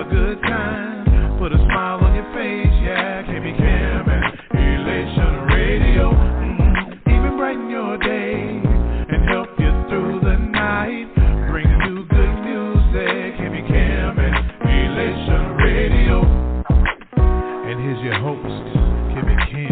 a good time. Put a smile on your face, yeah. Can be Cam and Elation Radio. Even brighten your day and help you through the night. Bring you good music. Can be Cam and Elation Radio. And here's your host, Kim and Kim.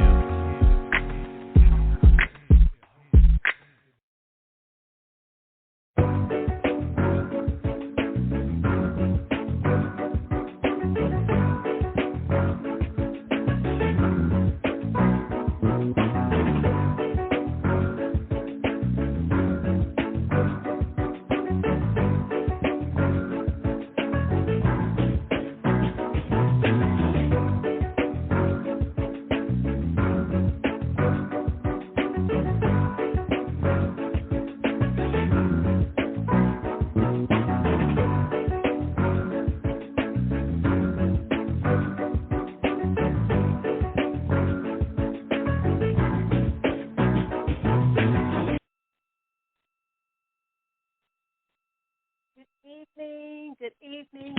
Good evening.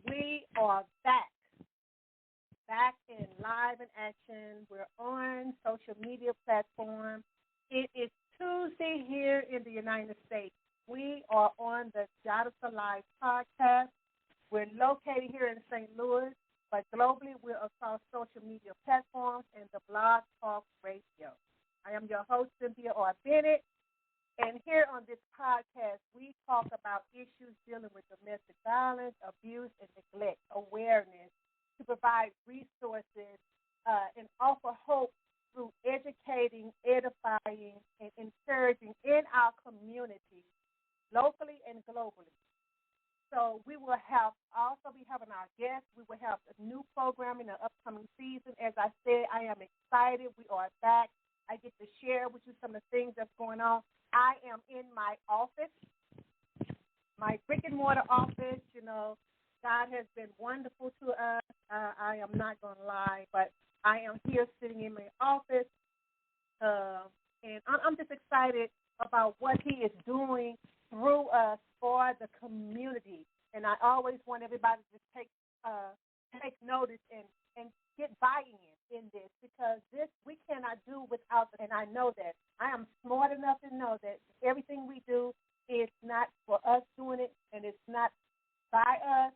We are back in live in action. We're on social media platforms. It is Tuesday here in the United States. We are on the Jadas Live podcast. We're located here in St. Louis, but globally we're across social media platforms and the Blog Talk Radio. I am your host, Cynthia or Bennett. And here on this podcast, we talk about issues dealing with domestic violence, abuse, and neglect, awareness, to provide resources and offer hope through educating, edifying, and encouraging in our community, locally and globally. So we will also be having our guests. We will have a new program in the upcoming season. As I said, I am excited. We are back. I get to share with you some of the things that's going on. I am in my office, my brick-and-mortar office. You know, God has been wonderful to us. I am not going to lie, but I am here sitting in my office, and I'm just excited about what he is doing through us for the community. And I always want everybody to take notice and get buy-in in this, because this we cannot do without it. And I know that. I am smart enough to know that everything we do is not for us doing it, and it's not by us.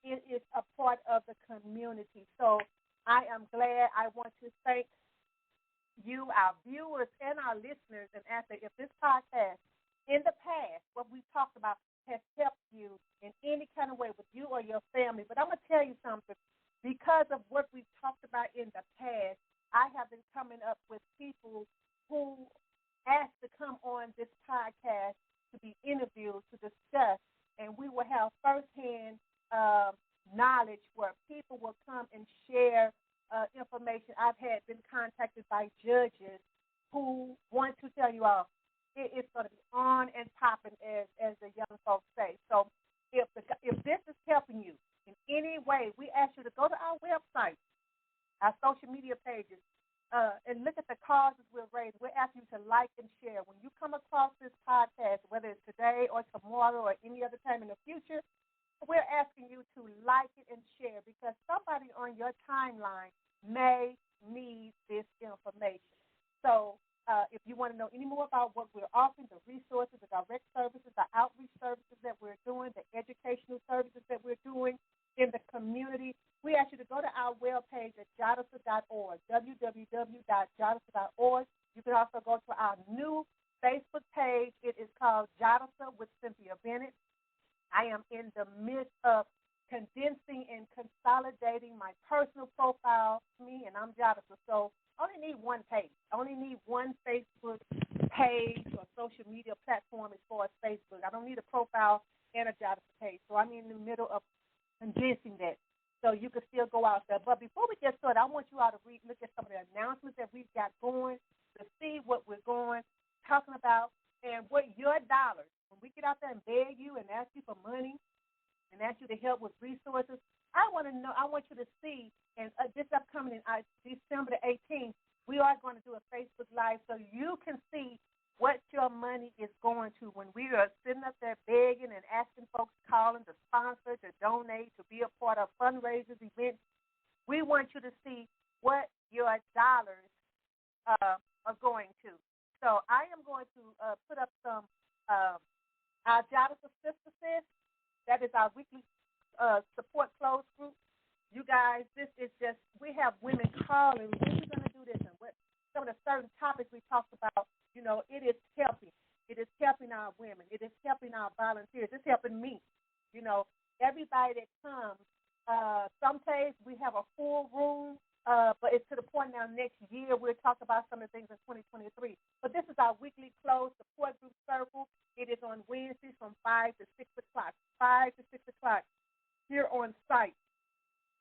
It is a part of the community. So I am glad. I want to thank you, our viewers, and our listeners, and ask that if this podcast in the past, what we talked about, has helped you in any kind of way with you or your family. But I'm going to tell you something. Because of what we've talked about in the past, I have been coming up with people who asked to come on this podcast to be interviewed, to discuss, and we will have firsthand knowledge where people will come and share information. I've been contacted by judges who want to tell you all it's going to be on and popping, as the young folks say. So if this is helping you in any way, we ask you to go to our website, our social media pages, and look at the causes we're raising. We're asking you to like and share. When you come across this podcast, whether it's today or tomorrow or any other time in the future, we're asking you to like it and share, because somebody on your timeline may need this information. So if you want to know any more about what we're offering, the resources, the direct services, the outreach services that we're doing, the educational services that we're doing in the community, we ask you to go to our webpage at jadasa.org, www.jadasa.org. You can also go to our new Facebook page. It is called Jadasa with Cynthia Bennett. I am in the midst of condensing and consolidating my personal profile, me, and I'm Jadasa. So I only need one page. I only need one Facebook page or social media platform as far as Facebook. I don't need a profile and a Jadasa page. So I'm in the middle of condensing that, so you can still go out there. But before we get started, I want you all to look at some of the announcements that we've got going, to see what we're talking about, and what your dollars, when we get out there and beg you and ask you for money and ask you to help with resources, I want you to see, and this upcoming December the 18th, we are going to do a Facebook Live so you can see what your money is going to. When we are sitting up there begging and asking folks, calling to sponsor, to donate, to be a part of fundraisers, events, we want you to see what your dollars are going to. So I am going to put up some our Jadas Assistance. That is our weekly support clothes group. You guys, this is just, we have women calling, when are you going to do this? And what some of the certain topics we talked about, you know, it is helping. It is helping our women. It is helping our volunteers. It's helping me. You know, everybody that comes, some days we have a full room, but it's to the point now next year we'll talk about some of the things in 2023. But this is our weekly closed support group circle. It is on Wednesdays from 5 to 6 o'clock, 5 to 6 o'clock here on site.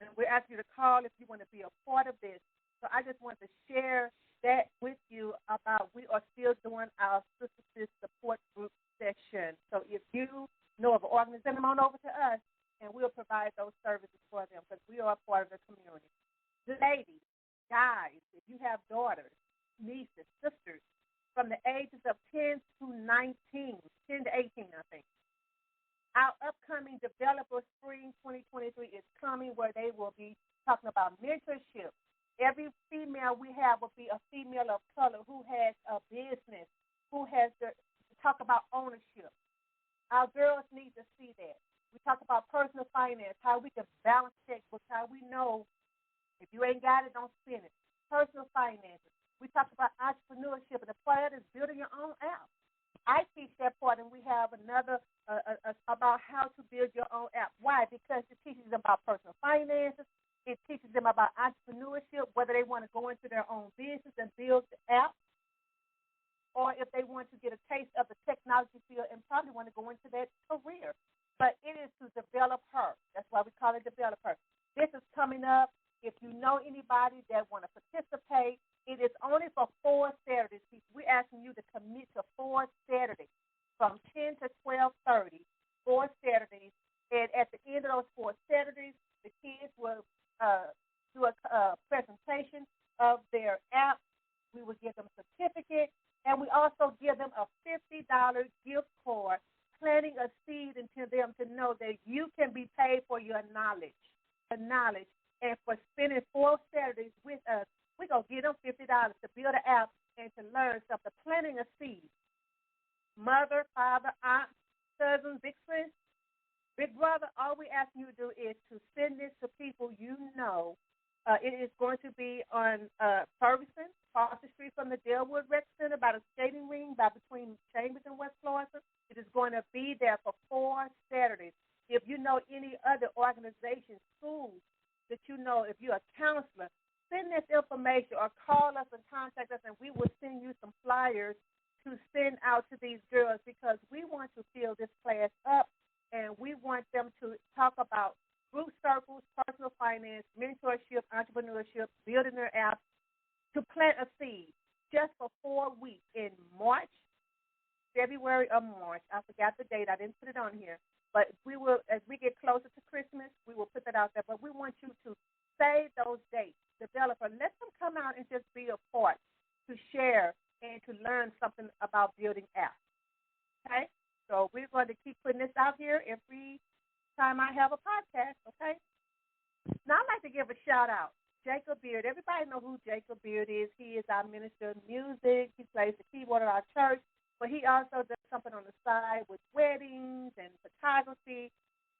And we ask you to call if you want to be a part of this. So I just want to share that with you about we are still doing our Sister Support Group session. So if you know of an organization, send them on over to us, and we'll provide those services for them because we are a part of the community. Ladies, guys, if you have daughters, nieces, sisters, from the ages of 10 to 19, 10 to 18, I think, our upcoming Developer Spring 2023 is coming where they will be talking about mentorship. Every female we have will be a female of color who has a business, who has to talk about ownership. Our girls need to see that. We talk about personal finance, how we can balance checkbooks, how we know if you ain't got it, don't spend it. Personal finances. We talk about entrepreneurship, and the part of that is building your own app. I teach that part, and we have another about how to build your own app. Why? Because it teaches them about personal finances. It teaches them about entrepreneurship, whether they want to go into their own business and build the app, or if they want to get a taste of the technology field and probably want to go into that career. But it is to develop her. That's why we call it Develop Her. This is coming up. If you know anybody that want to participate, it is only for 4 Saturdays. We're asking you to commit to 4 Saturdays from 10 to 12:30, 4 Saturdays. And at the end of those 4 Saturdays, the kids will do a presentation of their app. We will give them a certificate, and we also give them a $50 gift card, planting a seed into them to know that you can be paid for your knowledge. And for spending 4 Saturdays with us, we're going to give them $50 to build an app and to learn something, planting a seed. Mother, father, aunt, cousin, big friend, big brother, all we ask you to do is to send this to people you know. It is going to be on Ferguson, across the street from the Delwood Rec Center, by the skating ring, by between Chambers and West Florissant. It is going to be there for 4 Saturdays. If you know any other organizations, schools that you know, if you're a counselor, send this information or call us and contact us, and we will send you some flyers to send out to these girls because we want to fill this class up, and we want them to talk about group circles, personal finance, mentorship, entrepreneurship, building their apps, to plant a seed just for 4 weeks in March, February, or March. I forgot the date. I didn't put it on here. But we will, as we get closer to Christmas, we will put that out there. But we want you to save those dates, develop, and let them come out and just be a part to share and to learn something about building apps. Okay? So we're going to keep putting this out here every time I have a podcast, okay? Now I'd like to give a shout-out. Jacob Beard. Everybody know who Jacob Beard is. He is our minister of music. He plays the keyboard at our church. But he also does something on the side with weddings and photography.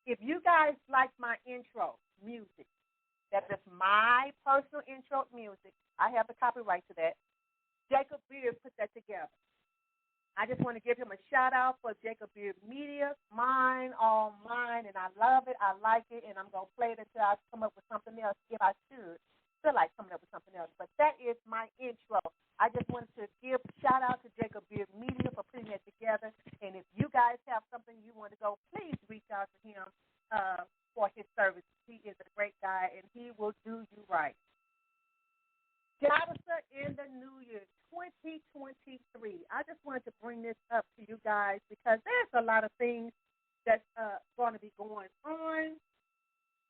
If you guys like my intro music, that is my personal intro music. I have the copyright to that. Jacob Beard put that together. I just want to give him a shout-out for Jacob Beard Media, mine, all mine, and I love it. I like it, and I'm going to play it until I come up with something else, if I should feel like coming up with something else. But that is my intro. I just wanted to give a shout-out to Jacob Beard Media for putting that together, and if you guys have something you want to go, please reach out to him for his service. He is a great guy, and he will do you right. Jadas in the new year, 2023. I just wanted to bring this up to you guys because there's a lot of things that's going to be going on.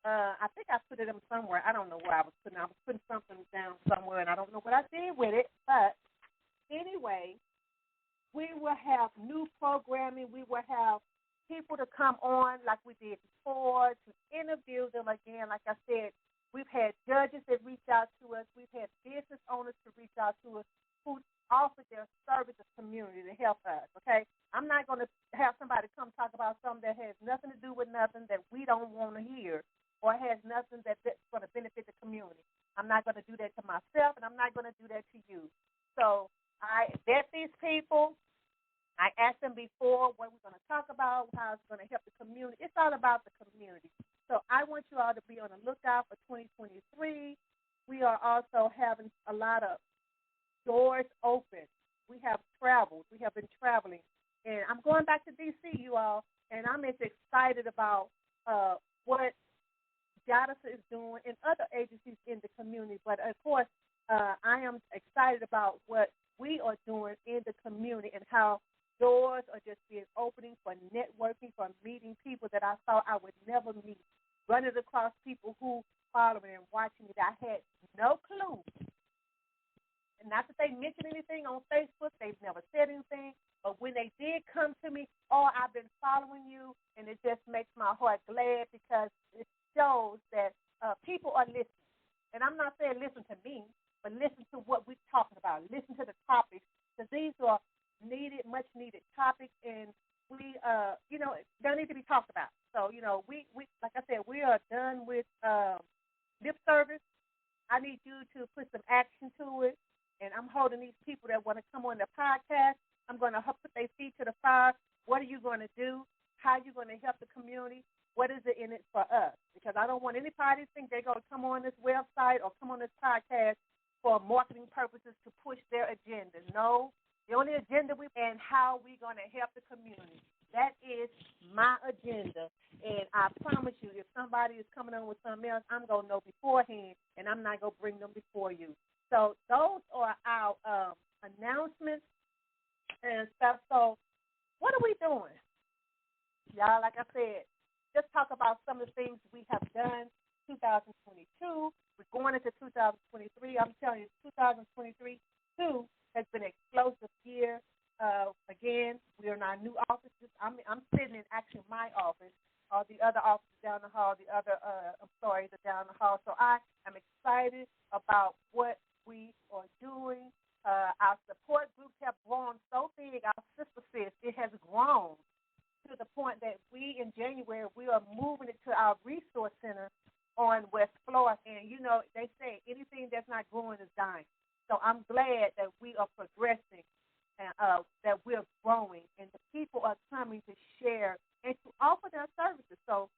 I think I put it in somewhere. I don't know where I was putting it. I was putting something down somewhere, and I don't know what I did with it. But anyway, We will have new programming. We will have people to come on like we did before to interview them again. Like I said, we've had judges that reach out to us. We've had business owners to reach out to us who offer their service to the community to help us, okay? I'm not going to have somebody come talk about something that has nothing to do with nothing that we don't want to hear or has nothing that's going to benefit the community. I'm not going to do that to myself, and I'm not going to do that to you. So I vet these people. I asked them before what we're going to talk about, how it's going to help the community. It's all about the community. So I want you all to be on the lookout for 2023. We are also having a lot of doors open. We have traveled. We have been traveling. And I'm going back to D.C., you all, and I'm as excited about what Jadas is doing and other agencies in the community. But, of course, I am excited about what we are doing in the community and how doors are just being opening for networking, for meeting people that I thought I would never meet, running across people who follow me and watching me that I had no clue. And not that they mentioned anything on Facebook, they've never said anything, but when they did come to me, oh, I've been following you, and it just makes my heart glad because it shows that people are listening. And I'm not saying listen to me, but listen to what we're talking about. Listen to the topics, because these are needed, much needed topics, and we, they need to be talked about. So, we like I said, we are done with lip service. I need you to put some action to it, and I'm holding these people that want to come on the podcast. I'm going to put their feet to the fire. What are you going to do? How are you going to help the community? What is it in it for us? Because I don't want anybody to think they're going to come on this website or come on this podcast for marketing purposes to push their agenda. No. The only agenda and how we're going to help the community. That is my agenda. And I promise you, if somebody is coming on with something else, I'm going to know beforehand, and I'm not going to bring them before you. So those are our announcements and stuff. So what are we doing? Y'all, like I said, just talk about some of the things we have done 2022. We're going into 2023. I'm telling you, 2023, too, has been an explosive year. Again, we are in our new offices. I'm sitting in actually my office. The other offices down the hall, the other employees are down the hall. So I am excited about what we are doing. Our support groups have grown so big. Our sister says it has grown to the point that in January, we are moving it to our resource center on West Florida. And, they say anything that's not growing is dying. So I'm glad that we are progressing and that we're growing, and the people are coming to share and to offer their services. So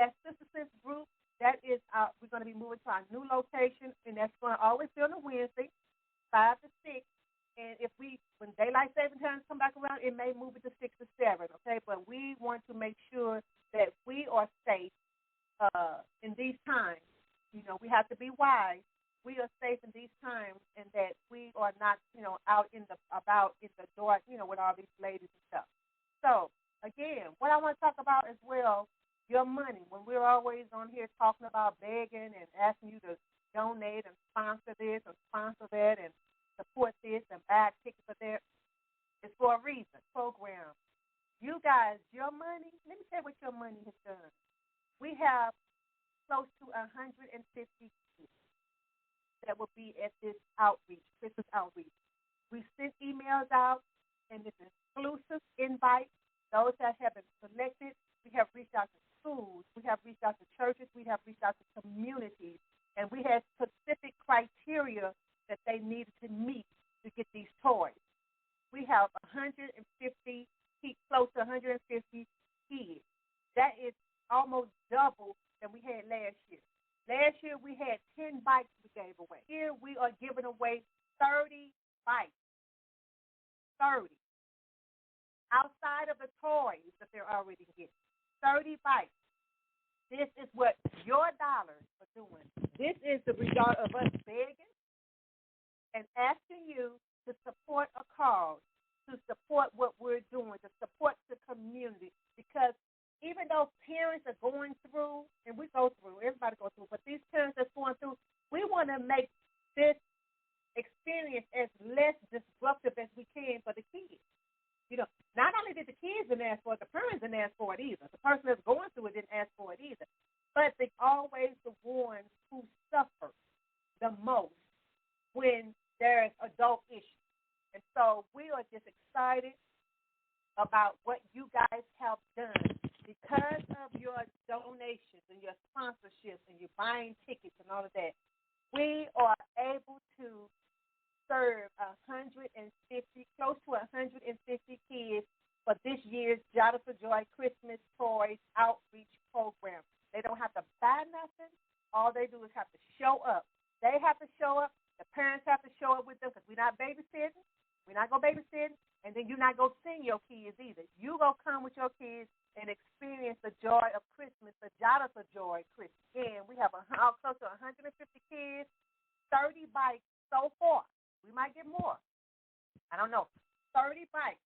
that Sister Sense group, that is we're going to be moving to our new location, and that's going to always be on a Wednesday, 5 to 6. And when daylight saving time come back around, it may move it to 6 to 7, okay? But we want to make sure that we are safe in these times. We have to be wise. We are safe in these times, and that we are not, out in the dark, with all these ladies and stuff. So, again, what I want to talk about as well, your money. When we're always on here talking about begging and asking you to donate and sponsor this and sponsor that and support this and buy tickets for that, it's for a reason. Program. You guys, your money, let me tell you what your money has done. We have close to 150 kids that will be at this outreach, Christmas outreach. We sent emails out, and it's exclusive invite. Those that have been selected, we have reached out to schools, we have reached out to churches, we have reached out to communities, and we had specific criteria that they needed to meet to get these toys. We have 150, close to 150 kids. That is almost double than we had last year. Last year, we had 10 bikes we gave away. Here, we are giving away 30 bikes. 30. Outside of the toys that they're already getting. 30 bikes. This is what your dollars are doing. This is the result of us begging and asking you to support a cause, to support what we're doing, to support the community. Because even though parents are going through, and we go through, everybody goes through, but these parents that's going through, we want to make this experience as less disruptive as we can for the kids. the kids didn't ask for it. The parents didn't ask for it either. The person that's going through it didn't ask for it either. But they're always the ones who suffer the most when there's adult issues. And so we are just excited about what you guys have done. Because of your donations and your sponsorships and your buying tickets and all of that, we are able to serve 150, close to 150 kids for this year's Jadas for Joy Christmas Toys Outreach Program. They don't have to buy nothing. All they do is have to show up. They have to show up. The parents have to show up with them because we're not babysitting. We're not going to babysit. And then you're not going to send your kids either. You going to come with your kids and experience the joy of Christmas, the Jadas of Joy Christmas. And we have close to 150 kids, 30 bikes so far. We might get more. I don't know. 30 bikes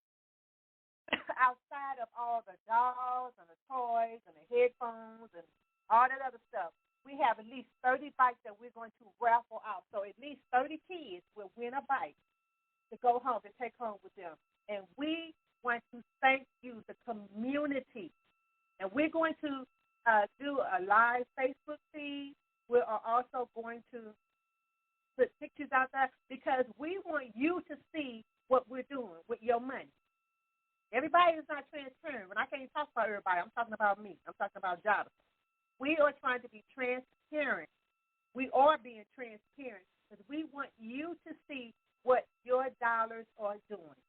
outside of all the dolls and the toys and the headphones and all that other stuff. We have at least 30 bikes that we're going to raffle out. So at least 30 kids will win a bike to go home, to take home with them. And we want to thank you, the community. And we're going to do a live Facebook feed. We are also going to put pictures out there because we want you to see what we're doing with your money. Everybody is not transparent. When I can't talk about everybody, I'm talking about me. I'm talking about Jadas. We are trying to be transparent. We are being transparent because we want you to see what your dollars are doing.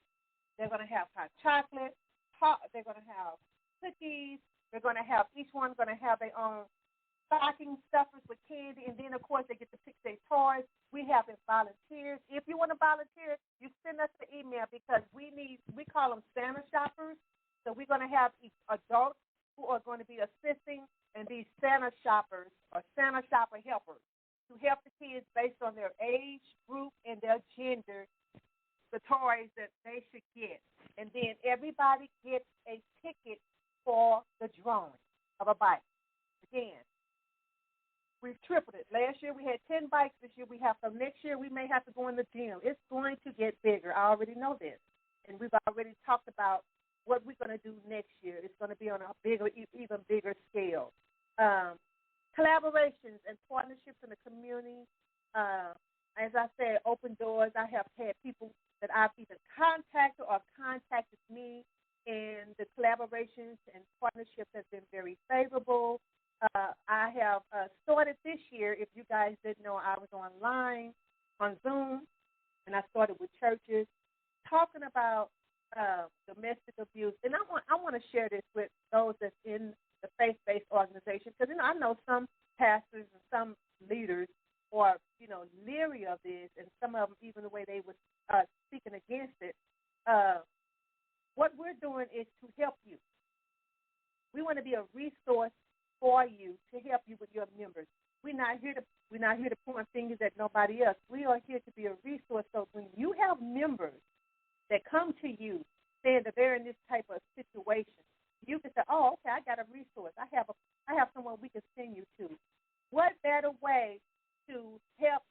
They're going to have hot chocolate. They're going to have cookies. They're going to have, each one's going to have their own stocking stuffers with candy. And then, of course, they get to pick their toys. We have volunteers. If you want to volunteer, you send us the email because we call them Santa shoppers. So we're going to have adults who are going to be assisting and be Santa shoppers or Santa shopper helpers to help the kids based on their age, group, and their gender, the toys that they should get. And then everybody gets a ticket for the drawing of a bike. Again, we've tripled it. Last year we had 10 bikes. This year we have some. Next year we may have to go in the gym. It's going to get bigger. I already know this. And we've already talked about what we're going to do next year. It's going to be on a bigger, even bigger scale. Collaborations and partnerships in the community. As I said, open doors. I have had people that I've either contacted or contacted me, and the collaborations and partnerships have been very favorable. I have started this year, if you guys didn't know, I was online on Zoom, and I started with churches talking about domestic abuse. And I want to share this with those that's in the faith-based organization because, I know some pastors and some leaders are, leery of this, and some of them, even the way they were speaking against it. What we're doing is to help you. We want to be a resource for you to help you with your members. We're not here to point fingers at nobody else. We are here to be a resource. So when you have members that come to you saying that they're in this type of situation, you can say, "Oh, okay, I got a resource. I have someone we can send you to." What better way to help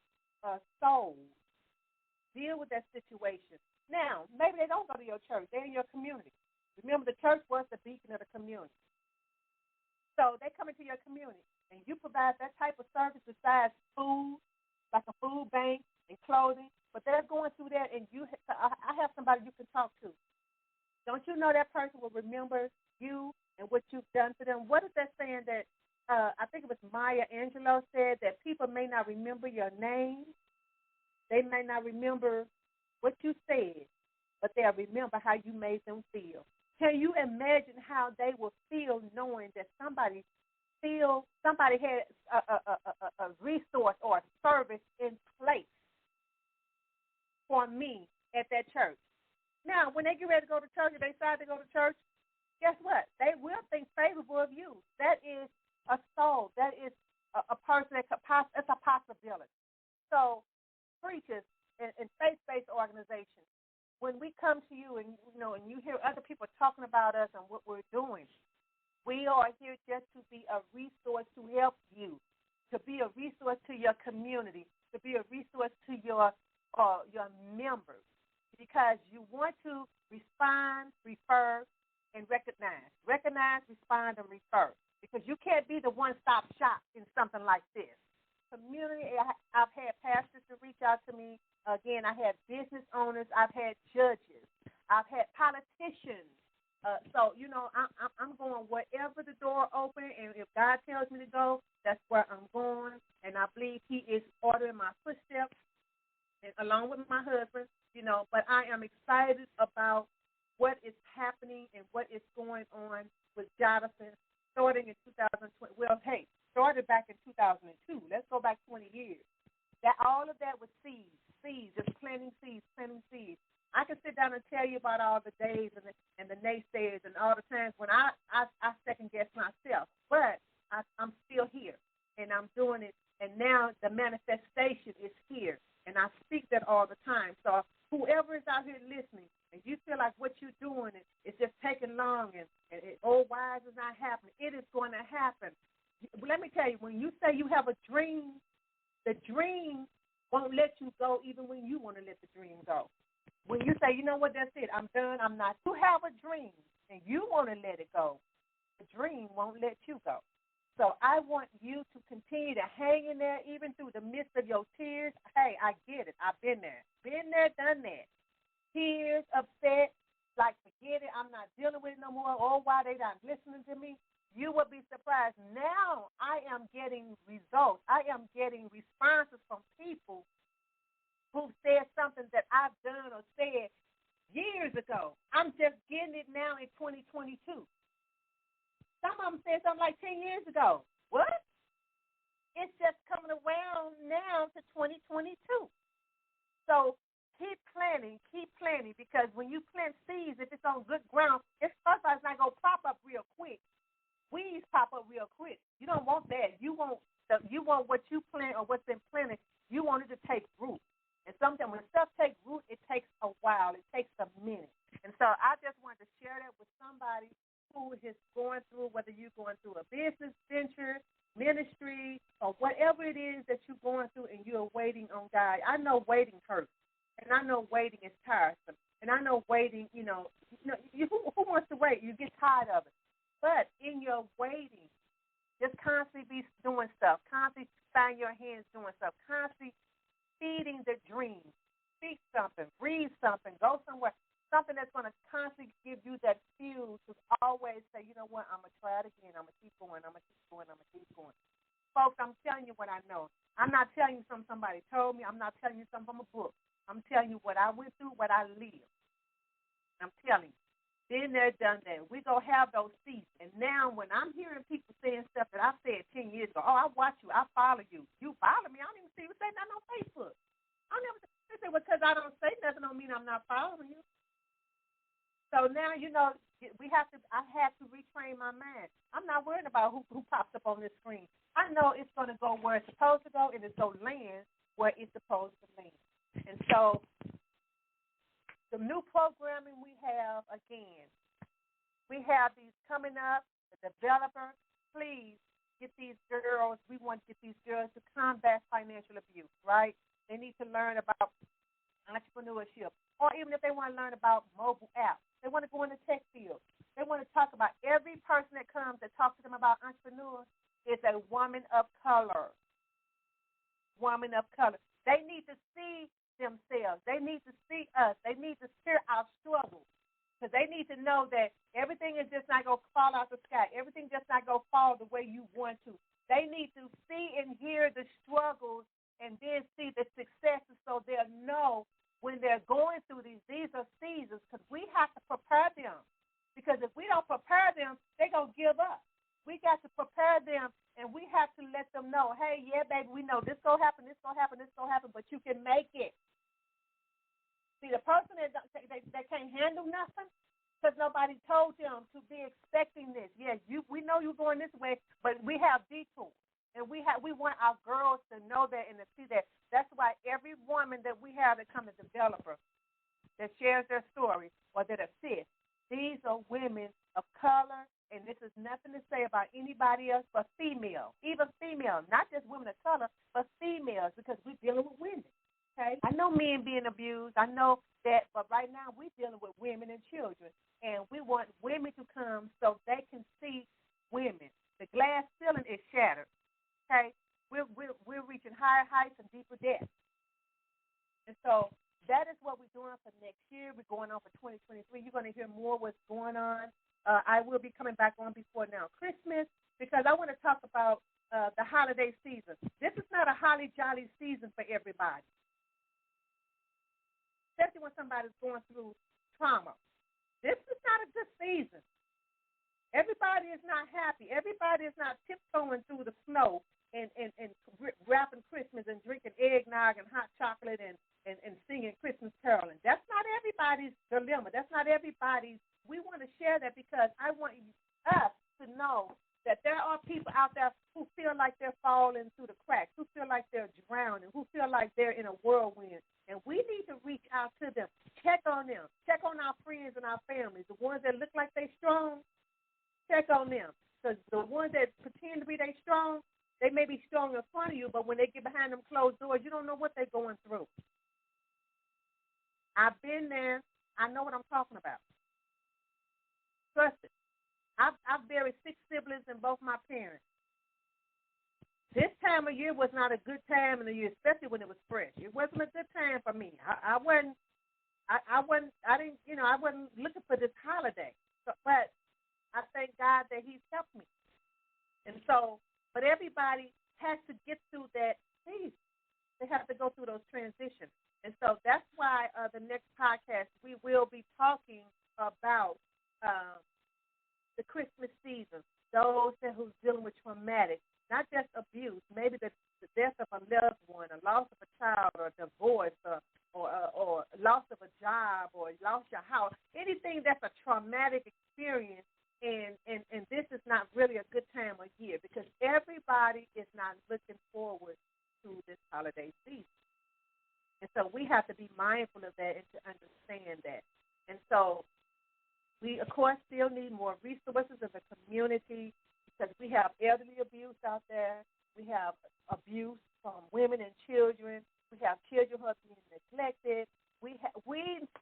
souls deal with that situation? Now, maybe they don't go to your church. They're in your community. Remember, the church was the beacon of the community. So they come into your community, and you provide that type of service besides food, like a food bank and clothing. But they're going through that, and I have somebody you can talk to. Don't you know that person will remember you and what you've done for them? What is that saying that I think it was Maya Angelou said, that people may not remember your name. They may not remember what you said, but they'll remember how you made them feel. Can you imagine how they will feel knowing that somebody had a resource or a service in place for me at that church? Now, when they get ready to go to church, if they decide to go to church, guess what? They will think favorable of you. That is a soul. That is a person that it's a possibility. So, preachers and faith-based organizations, when we come to you and you hear other people talking about us and what we're doing, we are here just to be a resource to help you, to be a resource to your community, to be a resource to your members, because you want to respond, refer, and recognize. Recognize, respond, and refer. Because you can't be the one-stop shop in something like this. Community, I've had pastors to reach out to me. Again, I had business owners. I've had judges. I've had politicians. So, you know, I'm going wherever the door opens, and if God tells me to go, that's where I'm going. And I believe he is ordering my footsteps, and along with my husband, you know. But I am excited about what is happening and what is going on with Jadas starting in 2020. Well, hey, started back in 2002. Let's go back 20 years. That all of that was seeds, just planting seeds. I can sit down and tell you about all the days and the naysayers and all the times when I second guess myself, but I'm still here and I'm doing it. And now the manifestation is here, and I speak that all the time. So whoever is out here listening, and you feel like what you're doing is just taking long and why is it not happening? It is going to happen. Let me tell you, when you say you have a dream, the dream won't let you go even when you want to let the dream go. When you say, you know what, that's it, I'm done, I'm not. You have a dream, and you want to let it go. The dream won't let you go. So I want you to continue to hang in there even through the midst of your tears. Hey, I get it. I've been there. Been there, done that. Tears, upset, like forget it, I'm not dealing with it no more. Oh, why they not listening to me? You will be surprised. Now I am getting results. I am getting responses from people who said something that I've done or said years ago. I'm just getting it now in 2022. Some of them said something like 10 years ago. What? It's just coming around now to 2022. So keep planting, because when you plant seeds, if it's on good ground, it's first of all, it's not going to pop up real quick. Weeds pop up real quick. You don't want that. You want what you plant or what's been planted, you want it to take root. And sometimes when stuff takes root, it takes a while. It takes a minute. And so I just wanted to share that with somebody who is going through, whether you're going through a business venture, ministry, or whatever it is that you're going through and you're waiting on God. I know waiting hurts, and I know waiting is tiresome, and I know waiting, who wants to wait? You get tired of it. But in your waiting, just constantly be doing stuff, constantly find your hands doing stuff, constantly feeding the dream. Speak something, read something, go somewhere, something that's going to constantly give you that fuse to always say, you know what, I'm going to try it again. I'm going to keep going. I'm going to keep going. I'm going to keep going. Folks, I'm telling you what I know. I'm not telling you something somebody told me. I'm not telling you something from a book. I'm telling you what I went through, what I lived. I'm telling you. Been there, done that. We're going to have those seasons. And now when I'm hearing people saying stuff that I said 10 years ago, I watch you, I follow you. You follow me. I don't even see you say nothing on Facebook. They say, well, because I don't say nothing don't mean I'm not following you. So now, I have to retrain my mind. I'm not worried about who pops up on this screen. I know it's going to go where it's supposed to go, and it's going to land where it's supposed to land. And so the new programming we have, again, we have these coming up, the developer. Please get these girls, we want to get these girls to combat financial abuse, right? They need to learn about entrepreneurship, or even if they want to learn about mobile apps. They want to go in the tech field. They want to talk about every person that comes that talks to them about entrepreneurs is a woman of color. Woman of color. They need to see themselves. They need to see us. They need to hear our struggles, because they need to know that everything is just not going to fall out the sky. Everything just not going to fall the way you want to. They need to see and hear the struggles and then see the successes, so they'll know when they're going through these are seasons, because we have to prepare them. Because if we don't prepare them, they're going to give up. We got to prepare them, and we have to let them know, hey, yeah, baby, we know this going to happen, this going to happen, this going to happen, but you can make it. See, the person that can't handle nothing, because nobody told them to be expecting this. Yeah, we know you're going this way, but we have detours. And we want our girls to know that and to see that. That's why every woman that we have that comes a developer, that shares their story or that assists, these are women of color, and this is nothing to say about anybody else but female, even female, not just women of color, but females, because we're dealing with women. Okay? I know men being abused. I know that, but right now we're dealing with women and children. and we want women to come so they can see women. The glass ceiling is shattered. Okay, we're reaching higher heights and deeper depths, and so that is what we're doing for next year. We're going on for 2023. You're going to hear more what's going on. I will be coming back on before now Christmas because I want to talk about the holiday season. This is not a holly jolly season for everybody, especially when somebody's going through trauma. This is not a good season. Everybody is not happy. Everybody is not tiptoeing through the snow and wrapping Christmas and drinking eggnog and hot chocolate and singing Christmas caroling. That's not everybody's dilemma. That's not everybody's. We want to share that because I want us to know that there are people out there who feel like they're falling through the cracks, who feel like they're drowning, who feel like they're in a whirlwind. And we need to reach out to them, check on them, check on our friends and our families, the ones that look like they're strong, check on them. Because the ones that pretend to be they strong, they may be strong in front of you, but when they get behind them closed doors, you don't know what they're going through. I've been there. I know what I'm talking about. Trust it. I've buried 6 siblings and both my parents. This time of year was not a good time in the year, especially when it was fresh. It wasn't a good time for me. I wasn't looking for this holiday. But I thank God that He's helped me. And so, but everybody has to get through that phase. They have to go through those transitions. And so that's why the next podcast we will be talking about the Christmas season, those who's dealing with traumatic, not just abuse, maybe the death of a loved one, a loss of a child, or a divorce, or loss of a job, or lost your house, anything that's a traumatic experience. And this is not really a good time of year because everybody is not looking forward to this holiday season. And so we have to be mindful of that and to understand that. And so we, of course, still need more resources as a community because we have elderly abuse out there. We have abuse from women and children. We have children who are being neglected. We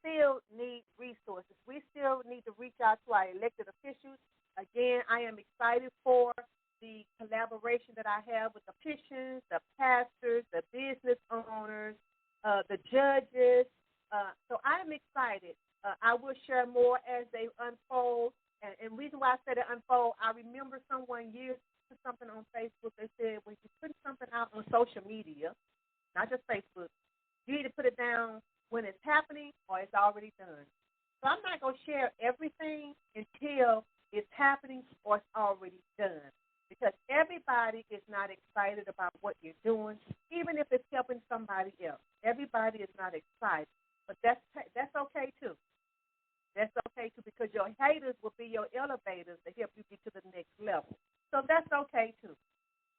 still need resources. We still need to reach out to our elected officials. Again, I am excited for the collaboration that I have with the politicians, the pastors, the business owners, the judges. So I'm excited. I will share more as they unfold. And the reason why I said it unfold, I remember someone years put something on Facebook. They said when you put something out on social media, not just Facebook, you need to put it down when it's happening or it's already done. So I'm not going to share everything until it's happening or it's already done because everybody is not excited about what you're doing, even if it's helping somebody else. Everybody is not excited, but that's okay too. That's okay too because your haters will be your elevators to help you get to the next level. So that's okay too.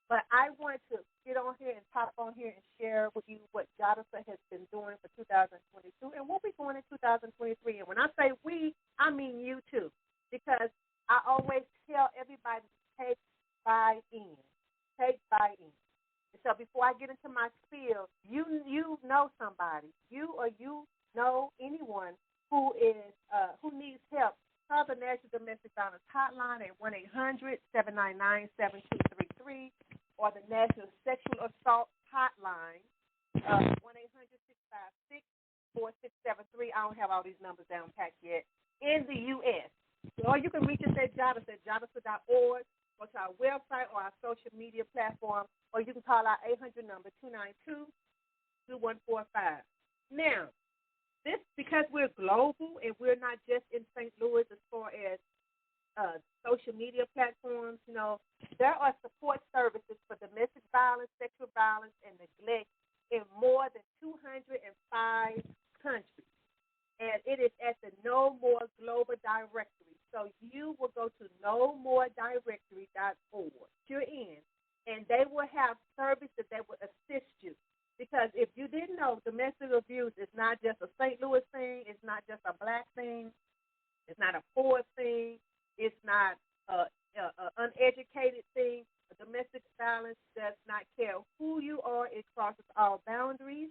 But I want to get on here and pop on here and share with you what Jadas has been doing for 2022 and what we're doing in 2023. And when I say we, I mean you too, because I always tell everybody to take buy in. Take buy in. And so before I get into my spiel, you know somebody, you know anyone who needs help. Call the National Domestic Violence Hotline at 1-800-799-7233 or the National Sexual Assault Hotline, 1-800-656-4673. I don't have all these numbers down packed yet. In the U.S. Or you can reach us at Jadas at jadasa.org, go to our website or our social media platform, or you can call our 800 number 292-2145. Now, this because we're global and we're not just in St. Louis as far as social media platforms, there are support services for domestic violence, sexual violence, and neglect in more than 205 countries. And it is at the No More Global Directory. So you will go to nomoredirectory.org. You're in, and they will have services that will assist you. Because if you didn't know, domestic abuse is not just a St. Louis thing. It's not just a black thing. It's not a poor thing. It's not an uneducated thing. Domestic violence does not care who you are. It crosses all boundaries.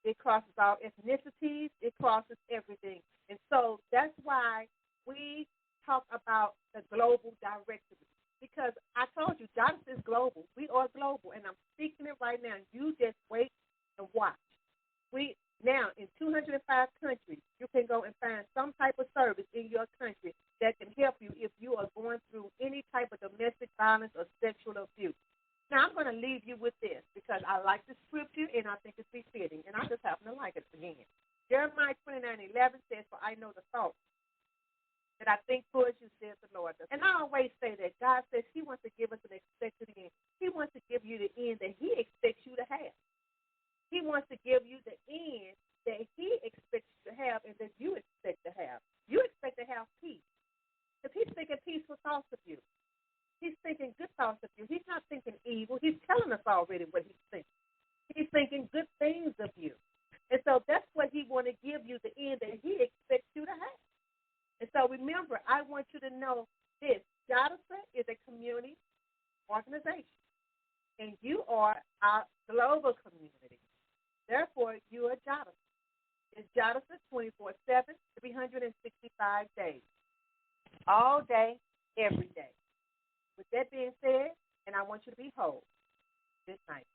It crosses all ethnicities. It crosses everything. And so that's why we talk about the global directory. Because I told you, Jadas is global. We are global, and I'm speaking it right now. You just wait and watch. Now, in 205 countries, you can go and find some type of service in your country that can help you if you are going through any type of domestic violence or sexual abuse. Now, I'm going to leave you with this because I like the scripture, and I think it's befitting, and I just happen to like it again. Jeremiah 29:11 says, "For I know the thoughts that I think towards you, says the Lord." And I always say that God says he wants to give us an expected end. He wants to give you the end that he expects you to have. He wants to give you the end that he expects you to have and that you expect to have. You expect to have peace. Because he's thinking peaceful thoughts of you. He's thinking good thoughts of you. He's not thinking evil. He's telling us already what he's thinking. He's thinking good things of you. And so that's what he wants to give you, the end that he expects you to have. And so remember, I want you to know this. Jadas is a community organization, and you are our global community. Therefore, you are Jadas. It's Jadas 24/7, 365 days. All day, every day. With that being said, and I want you to be whole. Good night.